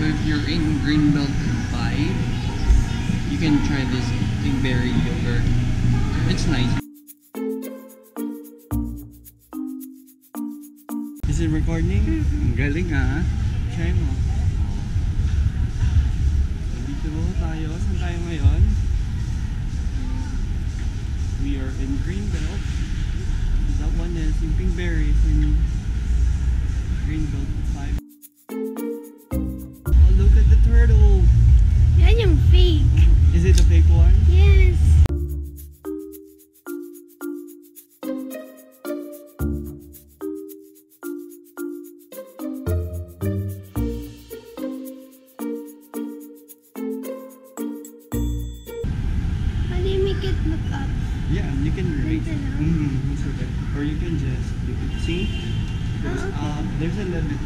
if you're in Greenbelt vibe, you can try this berry yogurt. It's nice. Is it recording? Ang galing ah. Try mo. Dito tayo. Saan tayo ngayon? We are in Greenbelt. That one is yung pink berries in Greenbelt 5. Oh, look at the turtle! Yan yung fake. Is it the fake one? Yes. How do you make it look up? Yeah, you can rate it. It's okay. Or you can see there's a little bit